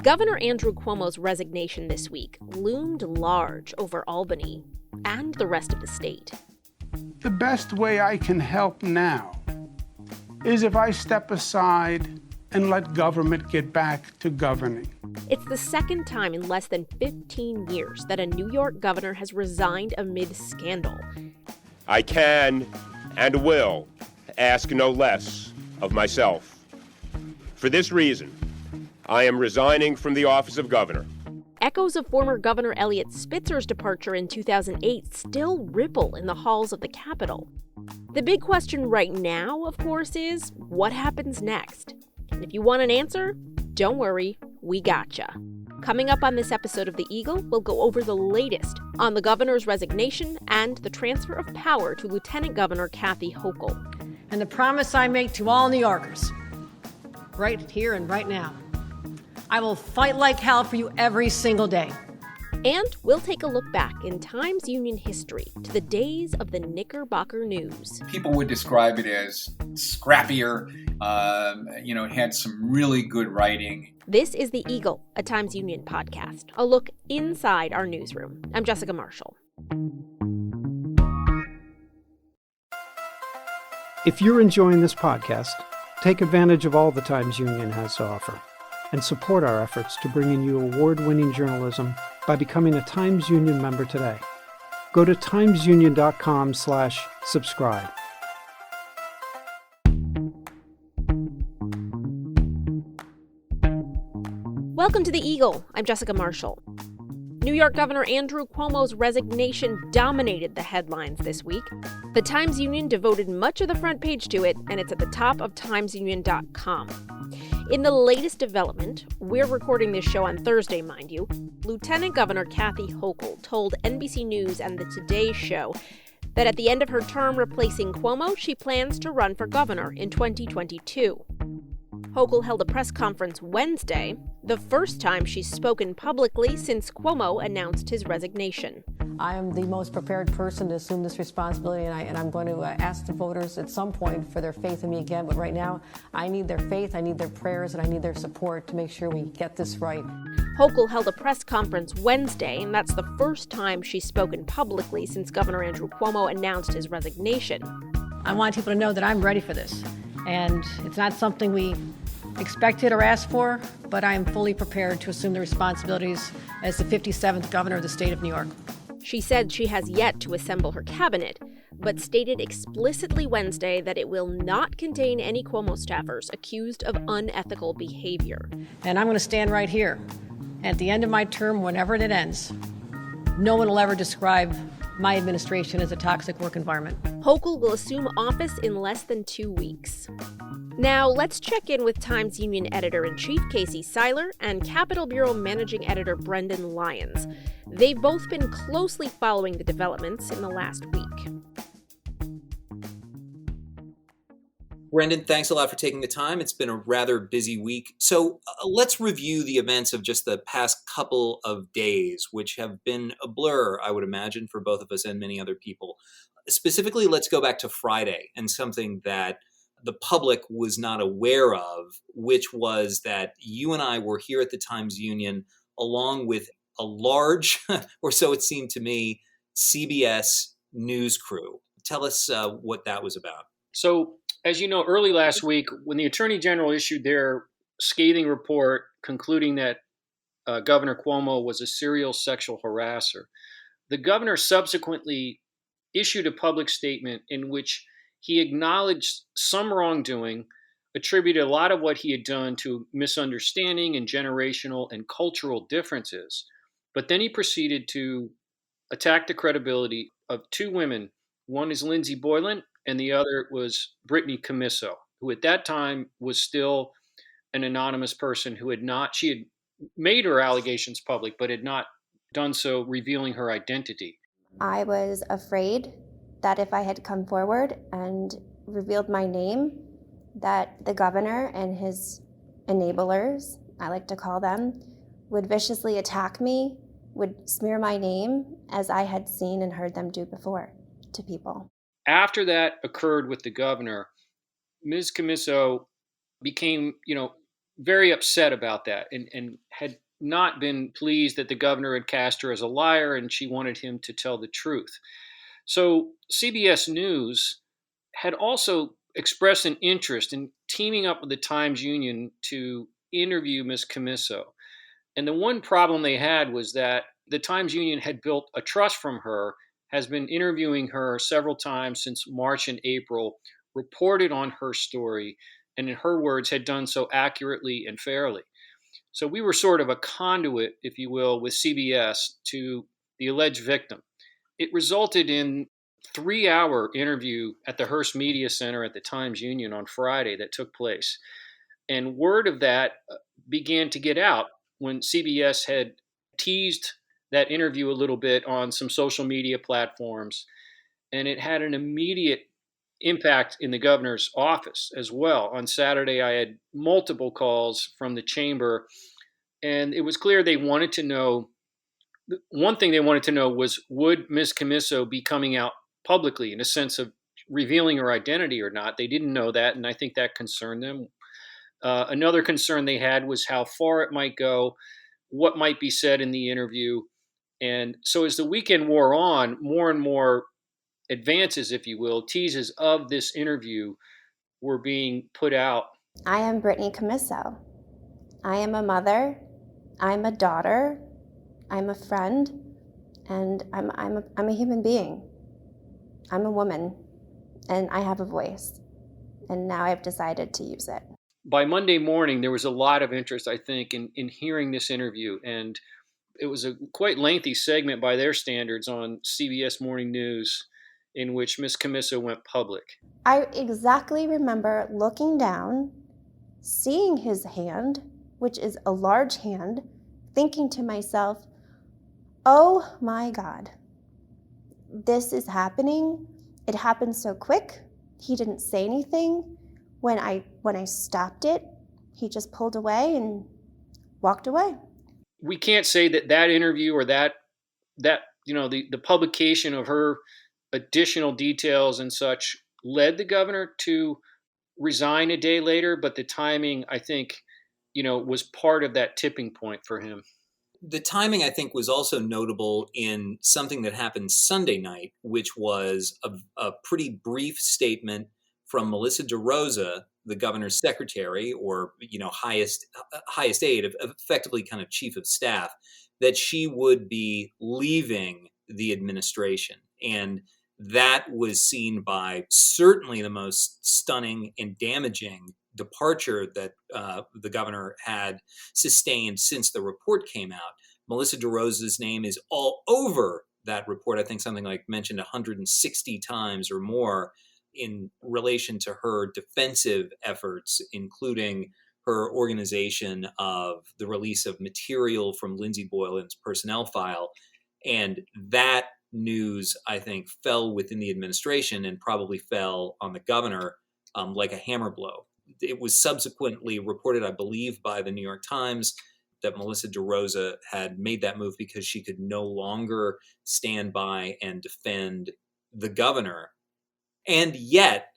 Governor Andrew Cuomo's resignation this week loomed large over Albany and the rest of the state. The best way I can help now is if I step aside and let government get back to governing. It's the second time in less than 15 years that a New York governor has resigned amid scandal. I can and will ask no less of myself. For this reason, I am resigning from the office of governor. Echoes of former Governor Eliot Spitzer's departure in 2008 still ripple in the halls of the Capitol. The big question right now, of course, is what happens next? And if you want an answer, don't worry, we gotcha. Coming up on this episode of The Eagle, we'll go over the latest on the governor's resignation and the transfer of power to Lieutenant Governor Kathy Hochul. And the promise I make to all New Yorkers, right here and right now, I will fight like hell for you every single day. And we'll take a look back in Times Union history to the days of the Knickerbocker News. People would describe it as scrappier, it had some really good writing. This is The Eagle, a Times Union podcast, a look inside our newsroom. I'm Jessica Marshall. If you're enjoying this podcast, take advantage of all the Times Union has to offer and support our efforts to bring in you award-winning journalism by becoming a Times Union member today. Go to timesunion.com/subscribe. Welcome to The Eagle. I'm Jessica Marshall. New York Governor Andrew Cuomo's resignation dominated the headlines this week. The Times Union devoted much of the front page to it, and it's at the top of timesunion.com. In the latest development, we're recording this show on Thursday, mind you, Lieutenant Governor Kathy Hochul told NBC News and the Today Show that at the end of her term replacing Cuomo, she plans to run for governor in 2022. Hochul held a press conference Wednesday, the first time she's spoken publicly since Cuomo announced his resignation. I am the most prepared person to assume this responsibility, and I'm going to ask the voters at some point for their faith in me again. But right now, I need their faith, I need their prayers, and I need their support to make sure we get this right. Hochul held a press conference Wednesday, and that's the first time she's spoken publicly since Governor Andrew Cuomo announced his resignation. I want people to know that I'm ready for this, and it's not something we expected or asked for, but I am fully prepared to assume the responsibilities as the 57th governor of the state of New York. She said she has yet to assemble her cabinet, but stated explicitly Wednesday that it will not contain any Cuomo staffers accused of unethical behavior. And I'm going to stand right here. At the end of my term, whenever it ends, no one will ever describe my administration as a toxic work environment. Hochul will assume office in less than 2 weeks. Now, let's check in with Times Union Editor-in-Chief Casey Seiler and Capitol Bureau Managing Editor Brendan Lyons. They've both been closely following the developments in the last week. Brendan, thanks a lot for taking the time. It's been a rather busy week. So let's review the events of just the past couple of days, which have been a blur, I would imagine, for both of us and many other people. Specifically, let's go back to Friday and something that the public was not aware of, which was that you and I were here at the Times Union along with a large, or so it seemed to me, CBS news crew. Tell us what that was about. So, as you know, early last week, when the Attorney General issued their scathing report concluding that Governor Cuomo was a serial sexual harasser, the governor subsequently issued a public statement in which he acknowledged some wrongdoing, attributed a lot of what he had done to misunderstanding and generational and cultural differences. But then he proceeded to attack the credibility of two women. One is Lindsay Boylan, and the other was Brittany Commisso, who at that time was still an anonymous person who she had made her allegations public, but had not done so revealing her identity. I was afraid that if I had come forward and revealed my name, that the governor and his enablers, I like to call them, would viciously attack me, would smear my name, as I had seen and heard them do before to people. After that occurred with the governor, Ms. Commisso became, very upset about that and had not been pleased that the governor had cast her as a liar, and she wanted him to tell the truth. So CBS News had also expressed an interest in teaming up with the Times Union to interview Ms. Camiso. And the one problem they had was that the Times Union had built a trust from her, has been interviewing her several times since March and April, reported on her story, and in her words, had done so accurately and fairly. So we were sort of a conduit, if you will, with CBS to the alleged victim. It resulted in 3-hour interview at the Hearst Media Center at the Times Union on Friday that took place. And word of that began to get out when CBS had teased that interview a little bit on some social media platforms. And it had an immediate impact in the governor's office as well. On Saturday, I had multiple calls from the chamber, and it was clear they wanted to know. One thing they wanted to know was, would Ms. Camiso be coming out publicly in a sense of revealing her identity or not? They didn't know that, and I think that concerned them. Another concern they had was how far it might go, what might be said in the interview. And so as the weekend wore on, more and more advances, if you will, teases of this interview were being put out. I am Brittany Camiso. I am a mother. I'm a daughter. I'm a friend. And I'm a human being. I'm a woman. And I have a voice. And now I've decided to use it. By Monday morning, there was a lot of interest, I think, in hearing this interview. And it was a quite lengthy segment by their standards on CBS Morning News in which Ms. Camiso went public. I exactly remember looking down, seeing his hand, which is a large hand, thinking to myself, oh my God, this is happening. It happened so quick. He didn't say anything. When I stopped it, he just pulled away and walked away. We can't say that interview or that the publication of her additional details and such led the governor to resign a day later, but the timing, I think, was part of that tipping point for him. The timing, I think, was also notable in something that happened Sunday night, which was a pretty brief statement from Melissa DeRosa, the governor's secretary, or highest aide, effectively kind of chief of staff, that she would be leaving the administration. And that was seen by certainly the most stunning and damaging departure that the governor had sustained since the report came out. Melissa DeRosa's name is all over that report. I think something like mentioned 160 times or more in relation to her defensive efforts, including her organization of the release of material from Lindsey Boylan's personnel file. And that news, I think, fell within the administration and probably fell on the governor like a hammer blow. It was subsequently reported, I believe, by the New York Times that Melissa DeRosa had made that move because she could no longer stand by and defend the governor. And yet,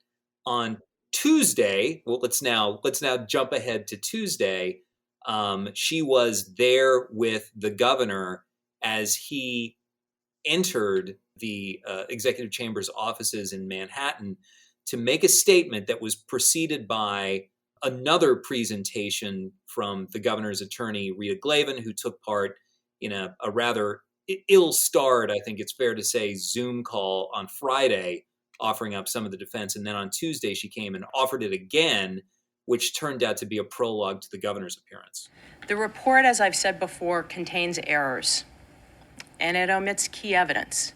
on Tuesday, well, let's now jump ahead to Tuesday. She was there with the governor as he entered the executive chamber's offices in Manhattan to make a statement that was preceded by another presentation from the governor's attorney, Rita Glavin, who took part in a rather ill-starred, I think it's fair to say, Zoom call on Friday, offering up some of the defense. And then on Tuesday, she came and offered it again, which turned out to be a prologue to the governor's appearance. The report, as I've said before, contains errors, and it omits key evidence.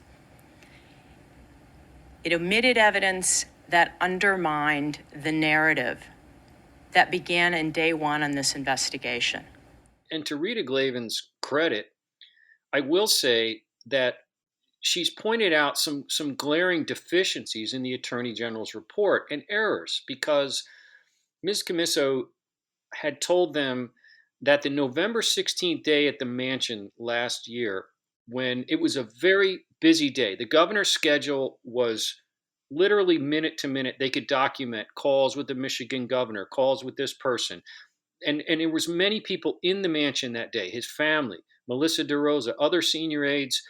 It omitted evidence that undermined the narrative that began in day one on this investigation. And to Rita Glavin's credit, I will say that she's pointed out some glaring deficiencies in the Attorney General's report and errors, because Ms. Camiso had told them that the November 16th day at the mansion last year, when it was a very busy day, the governor's schedule was literally minute to minute. They could document calls with the Michigan governor, calls with this person. and there was many people in the mansion that day, his family, Melissa DeRosa, other senior aides.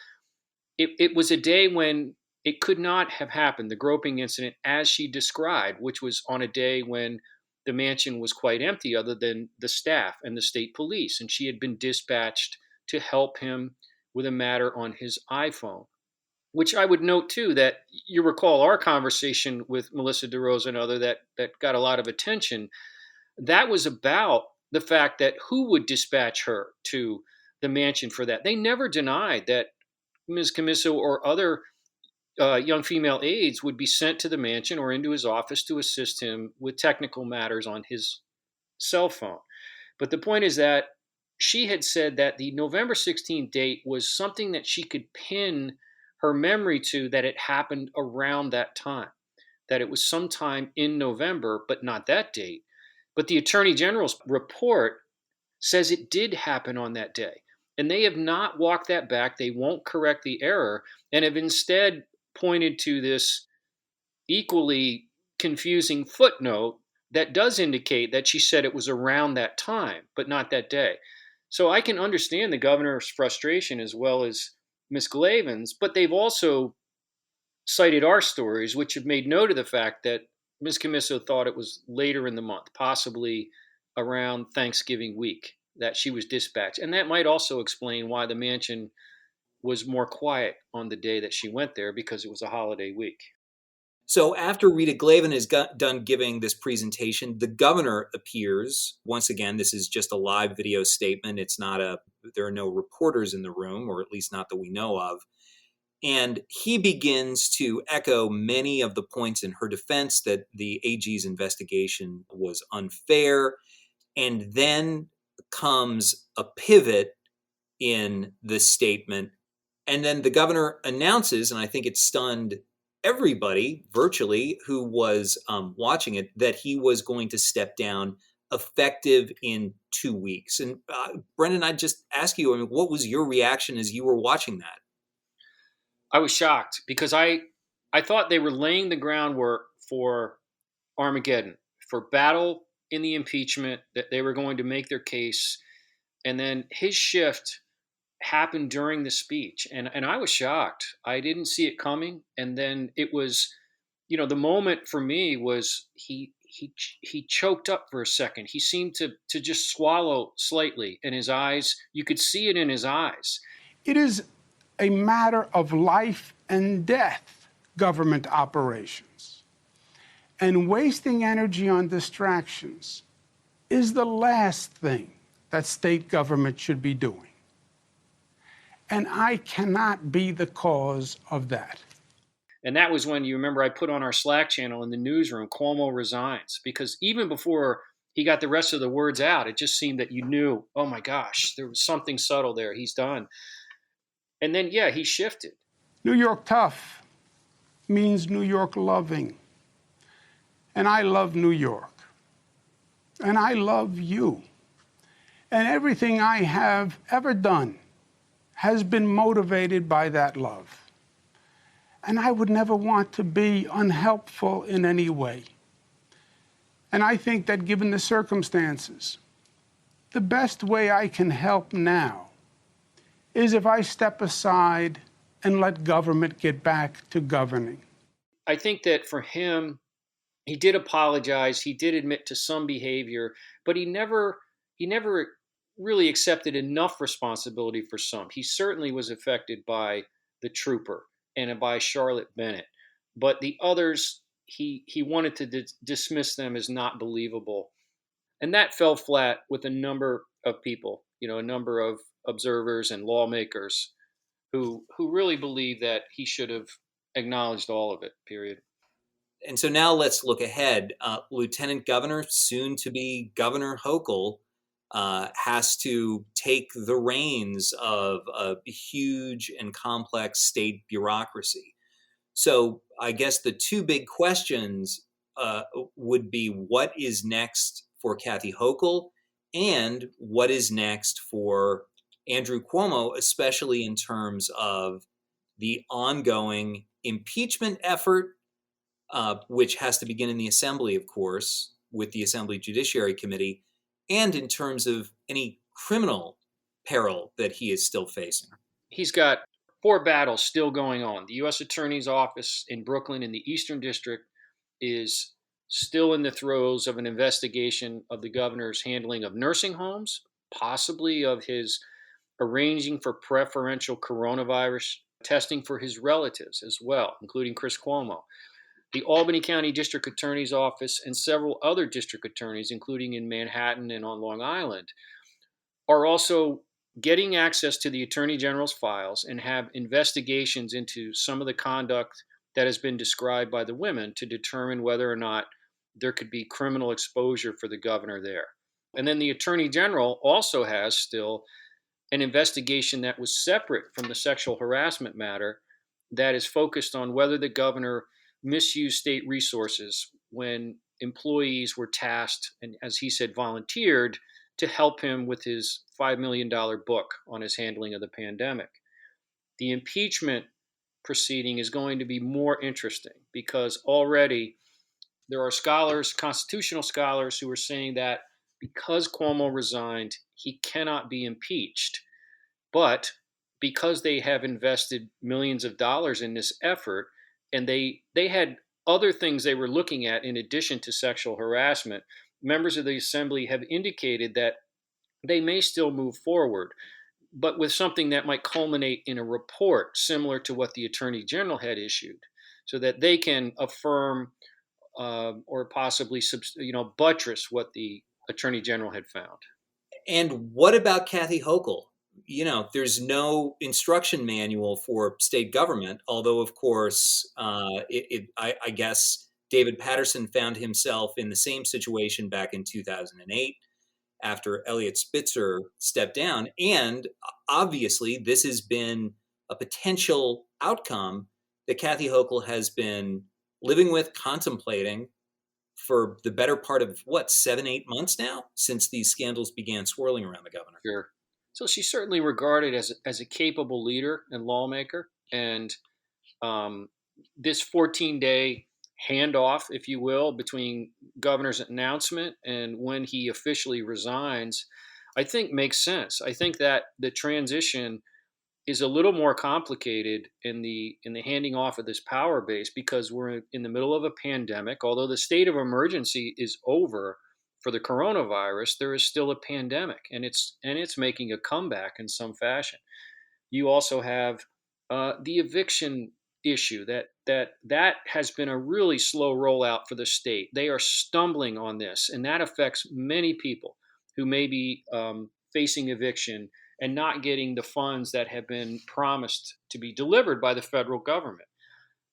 It was a day when it could not have happened, the groping incident, as she described, which was on a day when the mansion was quite empty other than the staff and the state police. And she had been dispatched to help him with a matter on his iPhone, which I would note, too, that you recall our conversation with Melissa DeRosa and other that got a lot of attention. That was about the fact that who would dispatch her to the mansion for that. They never denied that Ms. Camiso or other young female aides would be sent to the mansion or into his office to assist him with technical matters on his cell phone. But the point is that she had said that the November 16th date was something that she could pin her memory to, that it happened around that time, that it was sometime in November, but not that date. But the Attorney General's report says it did happen on that day. And they have not walked that back. They won't correct the error and have instead pointed to this equally confusing footnote that does indicate that she said it was around that time, but not that day. So I can understand the governor's frustration as well as Ms. Glavin's, but they've also cited our stories, which have made note of the fact that Ms. Camiso thought it was later in the month, possibly around Thanksgiving week, that she was dispatched. And that might also explain why the mansion was more quiet on the day that she went there, because it was a holiday week. So after Rita Glavin is done giving this presentation, the governor appears. Once again, this is just a live video statement. There are no reporters in the room, or at least not that we know of. And he begins to echo many of the points in her defense, that the AG's investigation was unfair. And then comes a pivot in the statement. And then the governor announces, and I think it stunned everybody virtually who was watching it, that he was going to step down effective in 2 weeks. And Brendan, I'd just ask you, what was your reaction as you were watching that? I was shocked because I thought they were laying the groundwork for Armageddon, for battle in the impeachment, that they were going to make their case. And then his shift happened during the speech. And I was shocked. I didn't see it coming. And then it was, the moment for me was he choked up for a second. He seemed to just swallow slightly, and his eyes, you could see it in his eyes. It is a matter of life and death, government operations. And wasting energy on distractions is the last thing that state government should be doing. And I cannot be the cause of that. And that was when, you remember, I put on our Slack channel in the newsroom, Cuomo resigns, because even before he got the rest of the words out, it just seemed that you knew, oh my gosh, there was something subtle there. He's done. And then, he shifted. New York tough means New York loving. And I love New York. And I love you. And everything I have ever done has been motivated by that love. And I would never want to be unhelpful in any way. And I think that given the circumstances, the best way I can help now is if I step aside and let government get back to governing. I think that for him, he did apologize. He did admit to some behavior, but he never really accepted enough responsibility for some. He certainly was affected by the trooper and by Charlotte Bennett, but the others, he wanted to dismiss them as not believable. And that fell flat with a number of people, a number of observers and lawmakers who really believe that he should have acknowledged all of it, period. And so now let's look ahead. Lieutenant Governor, soon to be Governor Hochul, has to take the reins of a huge and complex state bureaucracy. So I guess the two big questions would be, what is next for Kathy Hochul, and what is next for Andrew Cuomo, especially in terms of the ongoing impeachment effort, which has to begin in the Assembly, of course, with the Assembly Judiciary Committee, and in terms of any criminal peril that he is still facing? He's got 4 battles still going on. The U.S. Attorney's Office in Brooklyn in the Eastern District is still in the throes of an investigation of the governor's handling of nursing homes, possibly of his arranging for preferential coronavirus testing for his relatives as well, including Chris Cuomo. The Albany County District Attorney's Office and several other district attorneys, including in Manhattan and on Long Island, are also getting access to the Attorney General's files and have investigations into some of the conduct that has been described by the women to determine whether or not there could be criminal exposure for the governor there. And then the Attorney General also has still an investigation that was separate from the sexual harassment matter that is focused on whether the governor misused state resources when employees were tasked and, as he said, volunteered to help him with his $5 million book on his handling of the pandemic. The impeachment proceeding is going to be more interesting because already there are scholars, constitutional scholars, who are saying that because Cuomo resigned, he cannot be impeached. But because they have invested millions of dollars in this effort, and they had other things they were looking at in addition to sexual harassment, members of the assembly have indicated that they may still move forward, but with something that might culminate in a report similar to what the Attorney General had issued, so that they can affirm or possibly buttress what the Attorney General had found. And what about Kathy Hochul? There's no instruction manual for state government, although, of course, I guess David Paterson found himself in the same situation back in 2008 after Eliot Spitzer stepped down. And obviously, this has been a potential outcome that Kathy Hochul has been living with, contemplating for the better part of, 7-8 months now, since these scandals began swirling around the governor. Sure. So she's certainly regarded as a capable leader and lawmaker. And this 14-day handoff, if you will, between governor's announcement and when he officially resigns, I think makes sense. I think that the transition is a little more complicated in the handing off of this power base because we're in the middle of a pandemic. Although the state of emergency is over for the coronavirus, there is still a pandemic, and it's making a comeback in some fashion. You also have the eviction issue that has been a really slow rollout for the state. They are stumbling on this, and that affects many people who may be facing eviction and not getting the funds that have been promised to be delivered by the federal government,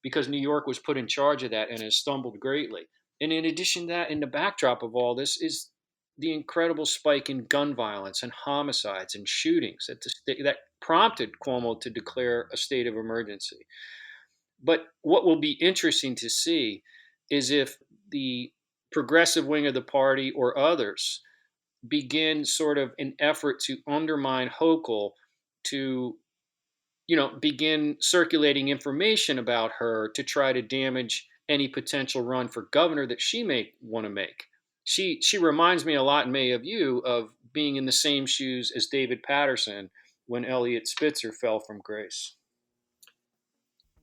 because New York was put in charge of that and has stumbled greatly. And in addition to that, in the backdrop of all this is the incredible spike in gun violence and homicides and shootings that prompted Cuomo to declare a state of emergency. But what will be interesting to see is if the progressive wing of the party or others begin sort of an effort to undermine Hochul, to begin circulating information about her to try to damage any potential run for governor that she may want to make. She reminds me a lot, in many of you, of being in the same shoes as David Paterson when Eliot Spitzer fell from grace.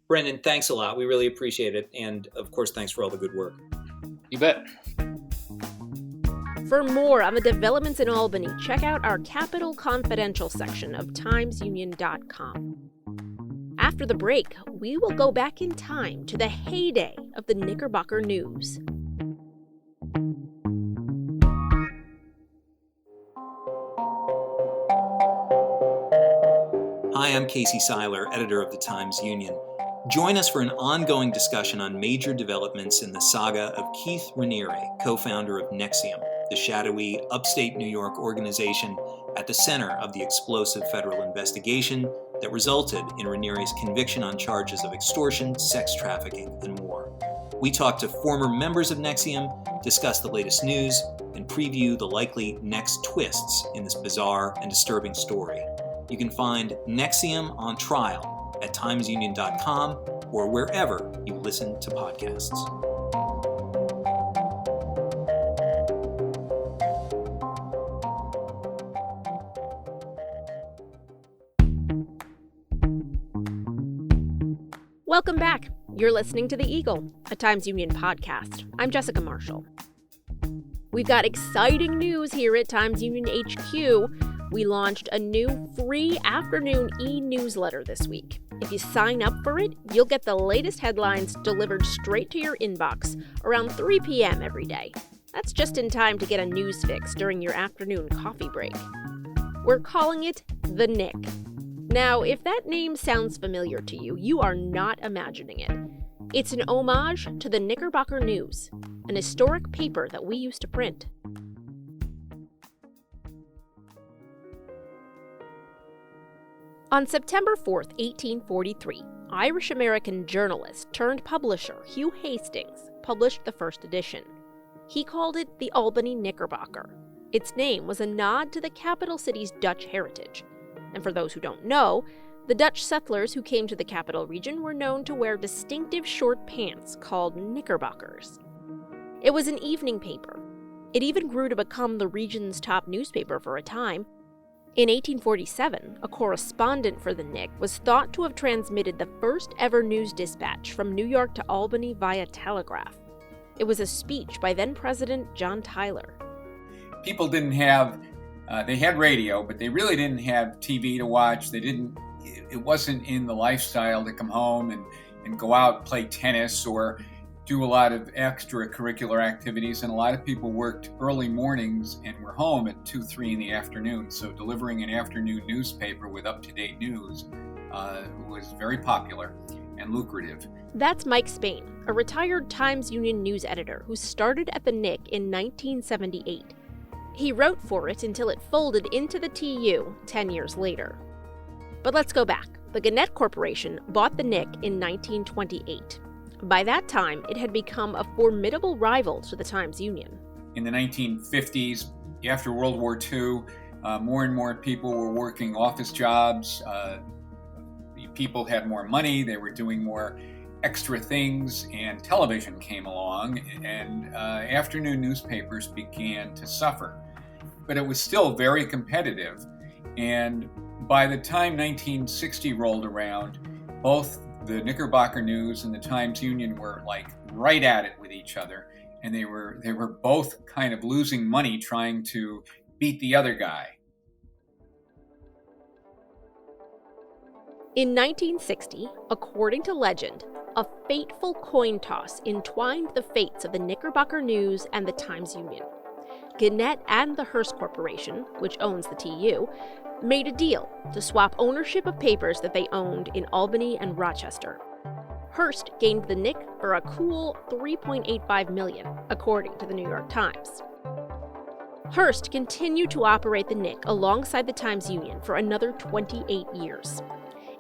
Brendan, thanks a lot. We really appreciate it. And of course, thanks for all the good work. You bet. For more on the developments in Albany, check out our Capitol Confidential section of timesunion.com. After the break, we will go back in time to the heyday of the Knickerbocker News. Hi, I'm Casey Seiler, editor of the Times-Union. Join us for an ongoing discussion on major developments in the saga of Keith Raniere, co-founder of NXIVM, the shadowy upstate New York organization at the center of the explosive federal investigation that resulted in Raniere's conviction on charges of extortion, sex trafficking, and more. We talk to former members of NXIVM, discuss the latest news, and preview the likely next twists in this bizarre and disturbing story. You can find NXIVM on trial at timesunion.com or wherever you listen to podcasts. Welcome back. You're listening to The Eagle, a Times Union podcast. I'm Jessica Marshall. We've got exciting news here at Times Union HQ. We launched a new free afternoon e-newsletter this week. If you sign up for it, you'll get the latest headlines delivered straight to your inbox around 3 p.m. every day. That's just in time to get a news fix during your afternoon coffee break. We're calling it The Nick. Now, if that name sounds familiar to you, you are not imagining it. It's an homage to the Knickerbocker News, an historic paper that we used to print. On September 4th, 1843, Irish-American journalist turned publisher Hugh Hastings published the first edition. He called it the Albany Knickerbocker. Its name was a nod to the capital city's Dutch heritage. And for those who don't know, the Dutch settlers who came to the capital region were known to wear distinctive short pants called knickerbockers. It was an evening paper. It even grew to become the region's top newspaper for a time. In 1847, a correspondent for the Knick was thought to have transmitted the first ever news dispatch from New York to Albany via telegraph. It was a speech by then-President John Tyler. People didn't have, they had radio, but they really didn't have TV to watch. It wasn't in the lifestyle to come home and go out and play tennis or do a lot of extracurricular activities. And a lot of people worked early mornings and were home at 2, 3 in the afternoon. So delivering an afternoon newspaper with up-to-date news was very popular and lucrative. That's Mike Spain, a retired Times Union news editor who started at the Knick in 1978. He wrote for it until it folded into the TU 10 years later. But let's go back. The Gannett Corporation bought the Knick in 1928. By that time, it had become a formidable rival to the Times Union. In the 1950s, after World War II, more and more people were working office jobs. People had more money, they were doing more extra things, and television came along, and afternoon newspapers began to suffer. But it was still very competitive, and by the time 1960 rolled around, both the Knickerbocker News and the Times Union were like right at it with each other, and they were both kind of losing money trying to beat the other guy. In 1960, according to legend, a fateful coin toss entwined the fates of the Knickerbocker News and the Times Union. Gannett and the Hearst Corporation, which owns the TU, made a deal to swap ownership of papers that they owned in Albany and Rochester. Hearst gained the Knick for a cool $3.85 million, according to the New York Times. Hearst continued to operate the Knick alongside the Times Union for another 28 years.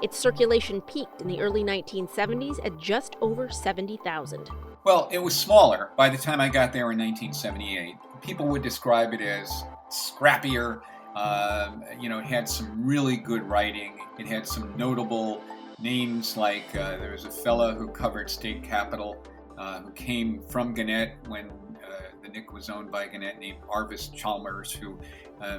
Its circulation peaked in the early 1970s at just over 70,000. Well, it was smaller by the time I got there in 1978. People would describe it as scrappier. It had some really good writing. It had some notable names, like there was a fella who covered state capitol who came from Gannett when the Knick was owned by Gannett, named Arvis Chalmers, who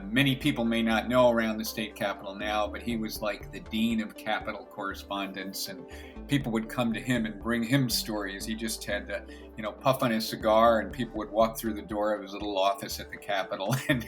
many people may not know around the state capitol now, but he was like the dean of capital correspondence, and people would come to him and bring him stories. He just had to, puff on his cigar, and people would walk through the door of his little office at the Capitol, and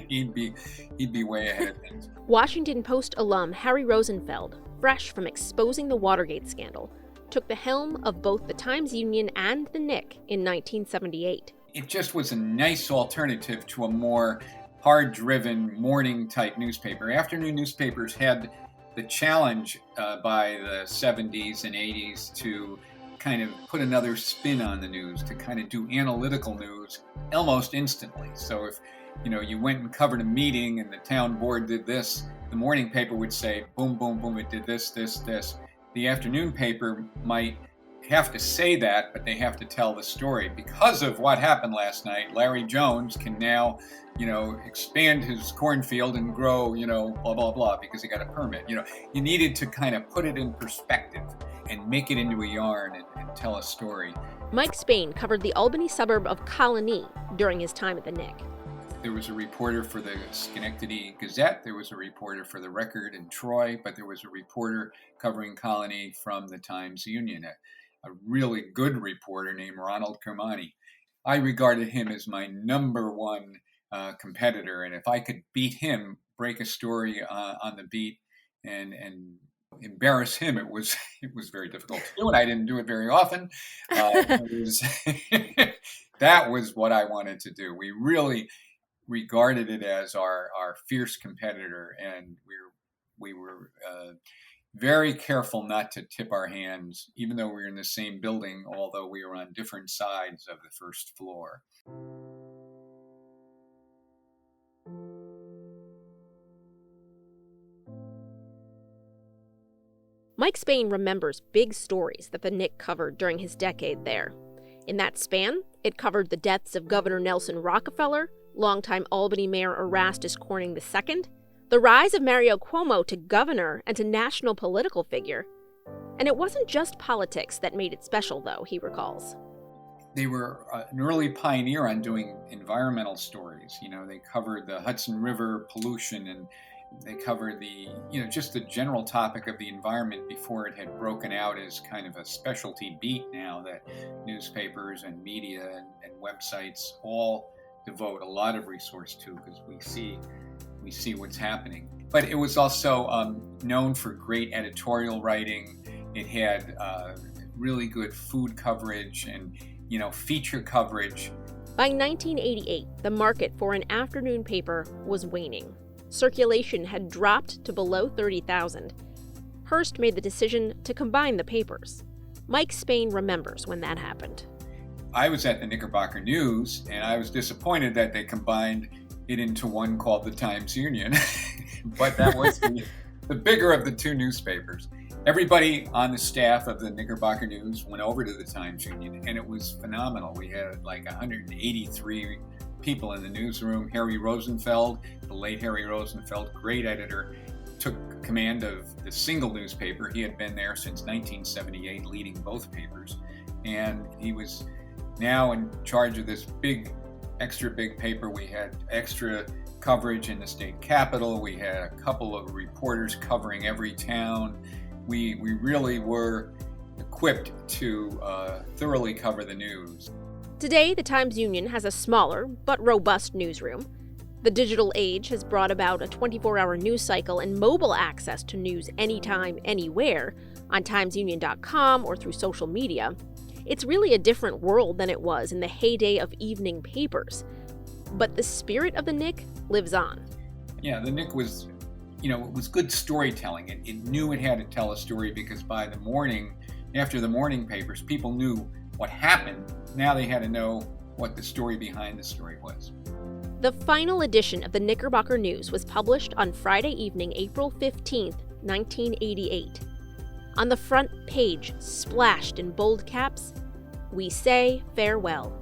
he'd be way ahead of things. Washington Post alum Harry Rosenfeld, fresh from exposing the Watergate scandal, took the helm of both the Times Union and the Knick in 1978. It just was a nice alternative to a more hard-driven morning-type newspaper. Afternoon newspapers had the challenge by the 70s and 80s to kind of put another spin on the news, to kind of do analytical news almost instantly. So if you went and covered a meeting and the town board did this, the morning paper would say, boom, boom, boom, it did this, this, this. The afternoon paper might have to say that, but they have to tell the story. Because of what happened last night, Larry Jones can now, expand his cornfield and grow, blah, blah, blah, because he got a permit. You needed to kind of put it in perspective and make it into a yarn and tell a story. Mike Spain covered the Albany suburb of Colony during his time at the Knick. There was a reporter for the Schenectady Gazette, there was a reporter for the Record in Troy, but there was a reporter covering Colony from the Times-Union, a really good reporter named Ronald Kermani. I regarded him as my number one competitor, and if I could beat him, break a story on the beat, and embarrass him, it was very difficult to do, and I didn't do it very often. That was what I wanted to do. We really regarded it as our fierce competitor, and we were very careful not to tip our hands, even though we were in the same building, although we were on different sides of the first floor. Mike Spain remembers big stories that the Knick covered during his decade there. In that span, it covered the deaths of Governor Nelson Rockefeller, longtime Albany Mayor Erastus Corning II, the rise of Mario Cuomo to governor and to national political figure. And it wasn't just politics that made it special, though, he recalls. They were an early pioneer on doing environmental stories. They covered the Hudson River pollution, and they covered just the general topic of the environment before it had broken out as kind of a specialty beat now that newspapers and media and websites all devote a lot of resource to, because we see what's happening. But it was also known for great editorial writing. It had really good food coverage and feature coverage. By 1988, the market for an afternoon paper was waning. Circulation had dropped to below 30,000. Hearst made the decision to combine the papers. Mike Spain remembers when that happened. I was at the Knickerbocker News, and I was disappointed that they combined it into one called the Times-Union. But that was the bigger of the two newspapers. Everybody on the staff of the Knickerbocker News went over to the Times-Union, and it was phenomenal. We had like 183 people in the newsroom. Harry Rosenfeld, the late Harry Rosenfeld, great editor, took command of the single newspaper. He had been there since 1978, leading both papers. And he was now in charge of this extra big paper. We had extra coverage in the state capitol. We had a couple of reporters covering every town. We really were equipped to thoroughly cover the news. Today, the Times-Union has a smaller but robust newsroom. The digital age has brought about a 24-hour news cycle and mobile access to news anytime, anywhere, on timesunion.com or through social media. It's really a different world than it was in the heyday of evening papers. But the spirit of the Knick lives on. Yeah, the Knick was, it was good storytelling. It knew it had to tell a story because by the morning, after the morning papers, people knew what happened. Now they had to know what the story behind the story was. The final edition of the Knickerbocker News was published on Friday evening, April 15th, 1988. On the front page, splashed in bold caps, "We say farewell."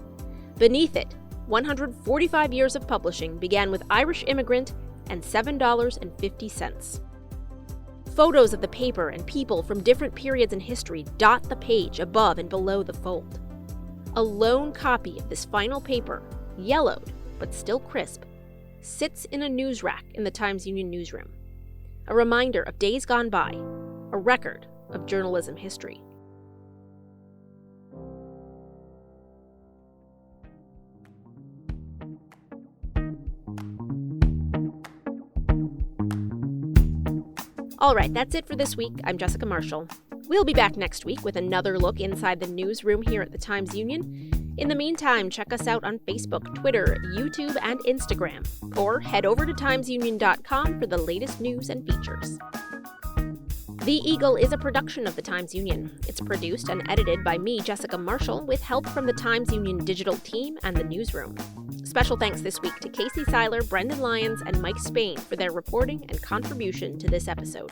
Beneath it, 145 years of publishing began with Irish immigrant and $7.50. Photos of the paper and people from different periods in history dot the page above and below the fold. A lone copy of this final paper, yellowed but still crisp, sits in a news rack in the Times-Union newsroom. A reminder of days gone by, a record of journalism history. All right, that's it for this week. I'm Jessica Marshall. We'll be back next week with another look inside the newsroom here at the Times-Union. In the meantime, check us out on Facebook, Twitter, YouTube, and Instagram, or head over to timesunion.com for the latest news and features. The Eagle is a production of the Times-Union. It's produced and edited by me, Jessica Marshall, with help from the Times-Union digital team and the newsroom. Special thanks this week to Casey Seiler, Brendan Lyons, and Mike Spain for their reporting and contribution to this episode.